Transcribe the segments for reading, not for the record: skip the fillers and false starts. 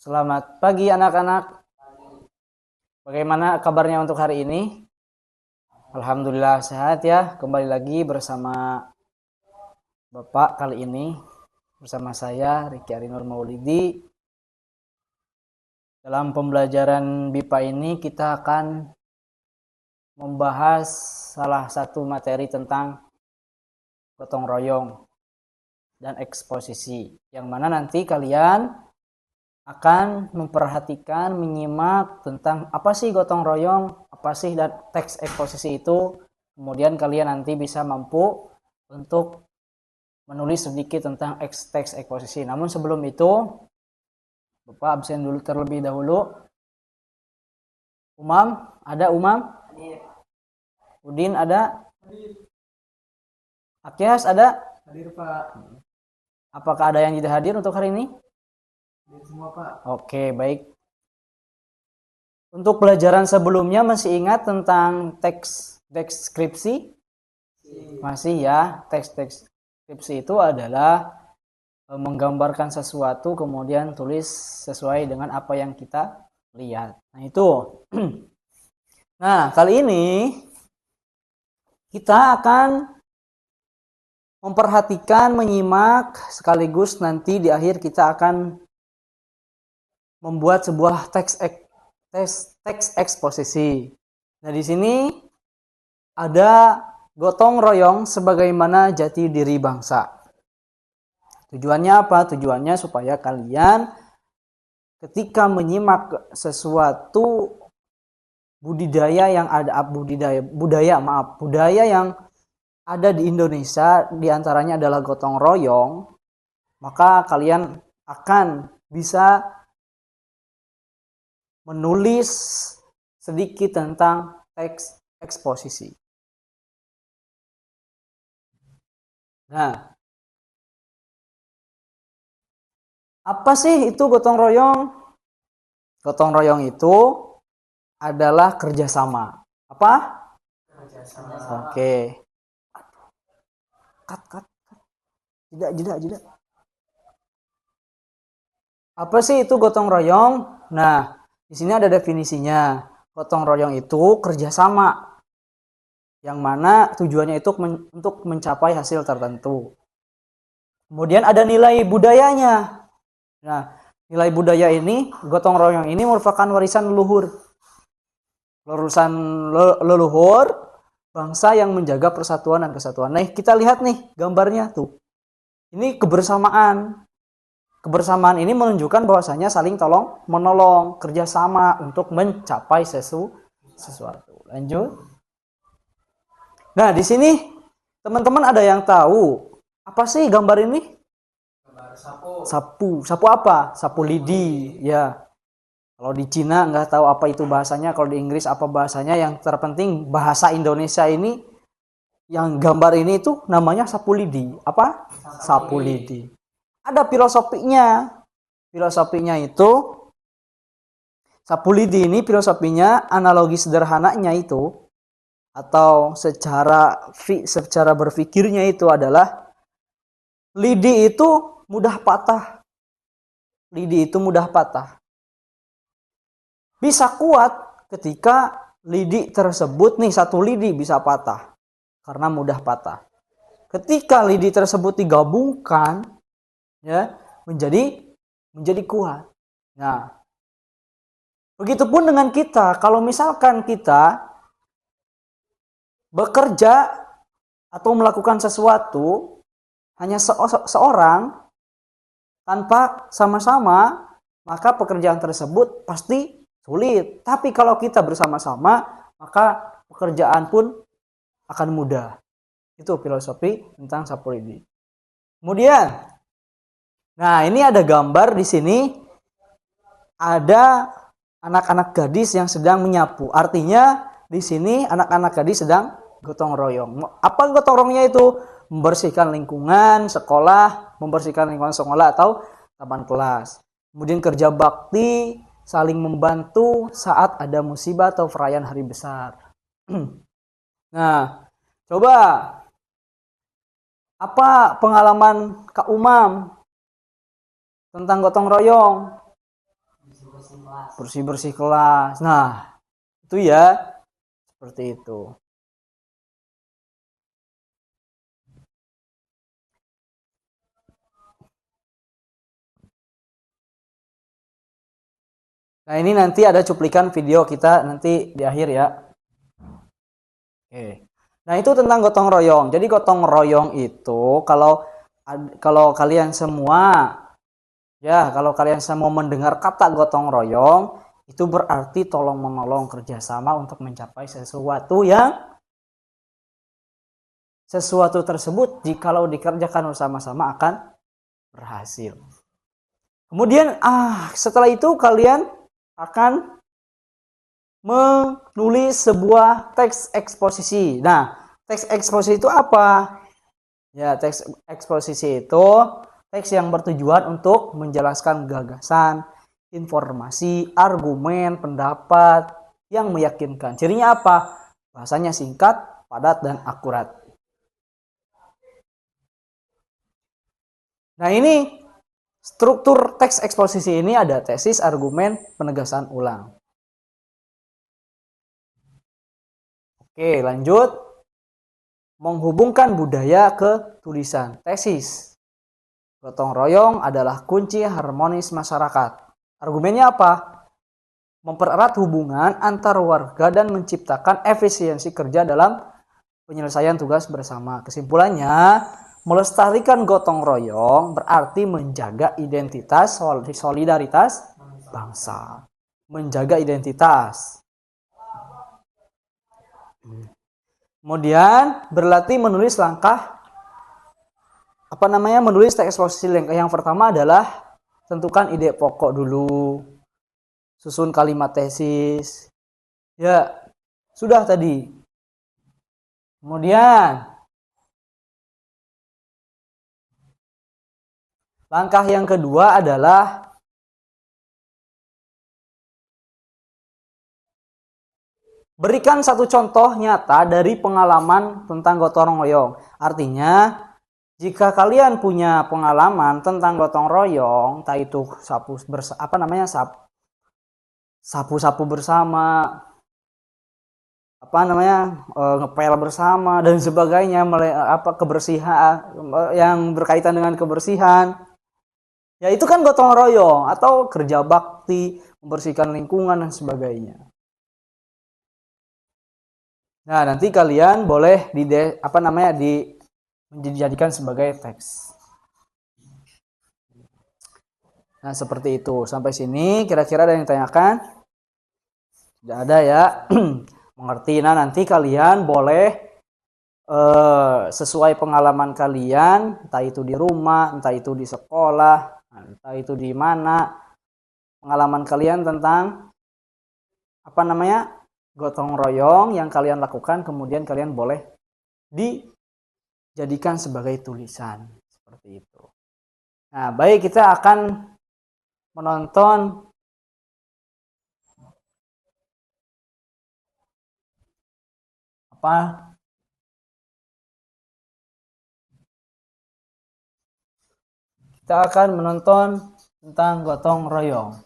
Selamat pagi anak-anak. Bagaimana kabarnya untuk hari ini? Alhamdulillah sehat ya. Kembali lagi bersama Bapak kali ini. Bersama saya Riki Arinur Maulidi. Dalam pembelajaran BIPA ini kita akan membahas salah satu materi tentang gotong royong dan eksposisi. Yang mana nanti kalian akan memperhatikan, menyimak tentang apa sih gotong royong, apa sih dan teks eksposisi itu. Kemudian kalian nanti bisa mampu untuk menulis sedikit tentang teks eksposisi. Namun sebelum itu, Bapak absen dulu terlebih dahulu. Umam, ada Umam? Udin ada? Akyas ada? Hadir Pak. Apakah ada yang tidak hadir untuk hari ini? Hadir semua Pak. Oke, baik. Untuk pelajaran sebelumnya masih ingat tentang teks deskripsi? Masih ya. Teks deskripsi itu adalah menggambarkan sesuatu kemudian tulis sesuai dengan apa yang kita lihat. Nah, itu. Nah, kali ini kita akan memperhatikan, menyimak sekaligus nanti di akhir kita akan membuat sebuah teks eksposisi. Nah, di sini ada gotong royong sebagaimana jati diri bangsa. Tujuannya apa? Tujuannya supaya kalian ketika menyimak sesuatu budaya yang yang ada di Indonesia, diantaranya adalah gotong royong, maka kalian akan bisa menulis sedikit tentang teks eksposisi. Nah, apa sih itu gotong royong? Gotong royong itu adalah kerjasama. Apa? Kerjasama. Oke. Cut. Jeda. Apa sih itu gotong royong? Nah, di sini ada definisinya. Gotong royong itu kerjasama, yang mana tujuannya itu untuk mencapai hasil tertentu. Kemudian ada nilai budayanya. Nah, nilai budaya ini, gotong royong ini merupakan warisan leluhur. Leluhur bangsa yang menjaga persatuan dan kesatuan. Nah, kita lihat nih gambarnya tuh. Ini kebersamaan. Kebersamaan ini menunjukkan bahwasanya saling tolong menolong, kerjasama untuk mencapai sesuatu. Lanjut. Nah, di sini teman-teman ada yang tahu apa sih gambar ini? Gambar sapu. Sapu apa? Sapu lidi. Ya. Kalau di Cina nggak tahu apa itu bahasanya, kalau di Inggris apa bahasanya. Yang terpenting bahasa Indonesia ini yang gambar ini itu namanya sapu lidi. Apa? Sapu lidi. Ada filosofinya. Filosofinya itu sapu lidi ini filosofinya analogi sederhananya itu atau secara berpikirnya itu adalah lidi itu mudah patah. Lidi itu mudah patah. Bisa kuat ketika lidi tersebut nih, satu lidi bisa patah karena mudah patah. Ketika lidi tersebut digabungkan ya menjadi kuat. Nah, begitupun dengan kita. Kalau misalkan kita bekerja atau melakukan sesuatu hanya seorang tanpa sama-sama, maka pekerjaan tersebut pasti sulit. Tapi kalau kita bersama-sama, maka pekerjaan pun akan mudah. Itu filosofi tentang sapu lidi. Kemudian, nah ini ada gambar di sini, ada anak-anak gadis yang sedang menyapu. Artinya di sini anak-anak gadis sedang gotong royong. Apa gotong royongnya itu? Membersihkan lingkungan sekolah, atau taman kelas. Kemudian kerja bakti, saling membantu saat ada musibah atau perayaan hari besar. Nah, coba apa pengalaman Kak Umam tentang gotong royong? bersih-bersih kelas. Nah, itu ya seperti itu. Nah, ini nanti ada cuplikan video kita nanti di akhir ya. Oke. Nah, itu tentang gotong royong. Jadi gotong royong itu kalau kalian semua kalau kalian semua mendengar kata gotong royong, itu berarti tolong menolong kerjasama untuk mencapai sesuatu tersebut jikalau dikerjakan bersama-sama akan berhasil. Kemudian setelah itu kalian akan menulis sebuah teks eksposisi. Nah, teks eksposisi itu apa? Ya, teks eksposisi itu teks yang bertujuan untuk menjelaskan gagasan, informasi, argumen, pendapat yang meyakinkan. Cirinya apa? Bahasanya singkat, padat, dan akurat. Nah, ini struktur teks eksposisi ini ada tesis, argumen, penegasan ulang. Oke, lanjut. Menghubungkan budaya ke tulisan. Tesis. Gotong royong adalah kunci harmonis masyarakat. Argumennya apa? Mempererat hubungan antar warga dan menciptakan efisiensi kerja dalam penyelesaian tugas bersama. Kesimpulannya, melestarikan gotong royong berarti menjaga identitas solidaritas bangsa. Menjaga identitas. Kemudian berlatih menulis menulis teks eksposisi. Yang pertama adalah tentukan ide pokok dulu. Susun kalimat tesis. Ya, sudah tadi. Kemudian langkah yang kedua adalah berikan satu contoh nyata dari pengalaman tentang gotong royong. Artinya, jika kalian punya pengalaman tentang gotong royong, entah itu sapu-sapu bersama, ngepel bersama dan sebagainya, kebersihan yang berkaitan dengan kebersihan. Ya itu kan gotong royong atau kerja bakti, membersihkan lingkungan dan sebagainya. Nah, nanti kalian boleh dijadikan sebagai teks. Nah, seperti itu. Sampai sini kira-kira ada yang ditanyakan? Tidak ada ya. Mengerti. Nah, nanti kalian boleh sesuai pengalaman kalian, entah itu di rumah, entah itu di sekolah, entah itu di mana, pengalaman kalian tentang gotong royong yang kalian lakukan, kemudian kalian boleh dijadikan sebagai tulisan seperti itu. Nah, baik, kita akan menonton kita akan menonton tentang gotong royong.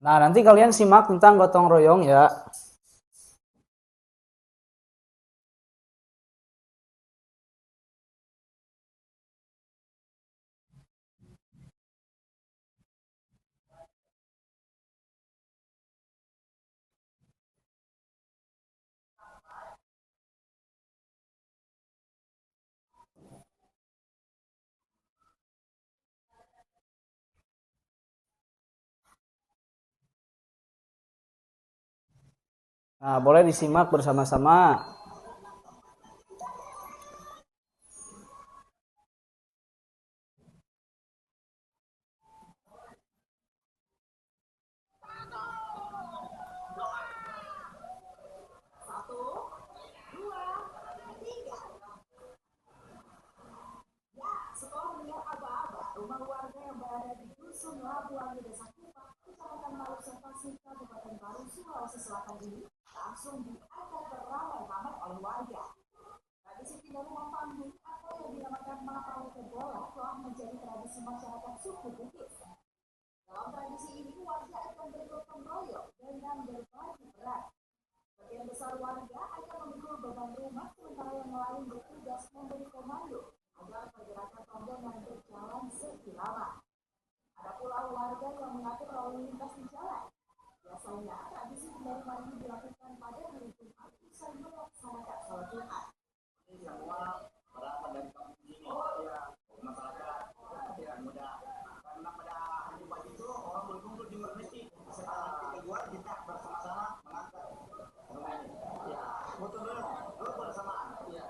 Nah, nanti kalian simak tentang gotong royong ya. Nah, boleh disimak bersama-sama. Setelah melihat aba-aba, rumah warga yang berada di Dusun Labuan, Desa Kupak, Kecamatan Baru Serpasi, Kabupaten Baru, Sulawesi Selatan ini langsung diajak beramai-ramai oleh warga. Tradisi pindah rumah panggung atau yang dinamakan mapau bola telah menjadi tradisi masyarakat suku Bugis. Dalam tradisi ini warga akan bergotong royong dengan berbagi peran. Sebagian besar warga akan memikul beban rumah, sementara yang lain bertugas memberi komando agar pergerakan rombongan berjalan seirama. Ada pula warga yang mengatur lalu lintas di jalan. Biasanya tradisi pindah rumah ini dilakukan pada hari Jumat usai melaksanakan sholat Jumat. Ini semua berasal dari kampung ini. Masyarakat tidak mudah. Karena pada hari Jumat itu orang berkumpul di masjid. Setelah kedua kita bersama-sama mengangkat rumah ini. Ya, betul dulu bersamaan. Ya.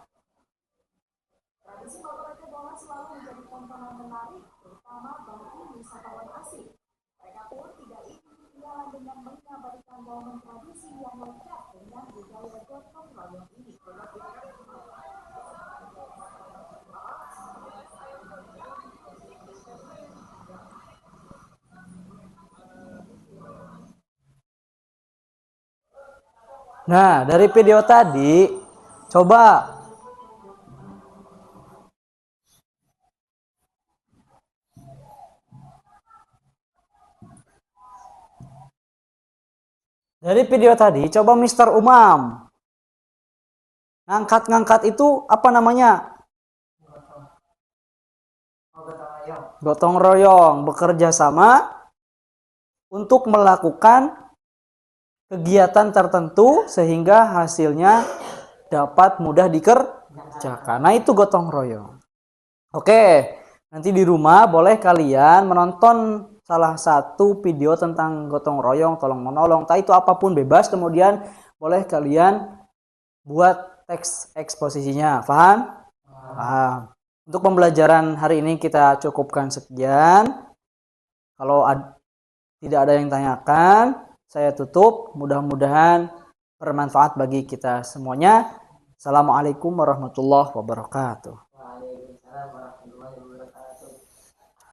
Tradisi mapau bola selalu menjadi tontonan menarik, terutama bagi wisatawan asing. Mereka pun tidak ingin ketinggalan dengan mengabadikan momen tradisi yang lekat dengan budaya gotong royong ini. Nah, dari video tadi, coba coba Mister Umam ngangkat itu apa namanya? Gotong royong, bekerja sama untuk melakukan kegiatan tertentu sehingga hasilnya dapat mudah dikerjakan. Nah, itu gotong royong. Oke, nanti di rumah boleh kalian menonton salah satu video tentang gotong royong, tolong menolong, entah itu apapun bebas, kemudian boleh kalian buat teks eksposisinya. Paham? Paham. Untuk pembelajaran hari ini kita cukupkan sekian. Kalau tidak ada yang tanyakan, saya tutup. Mudah-mudahan bermanfaat bagi kita semuanya. Assalamualaikum warahmatullahi wabarakatuh.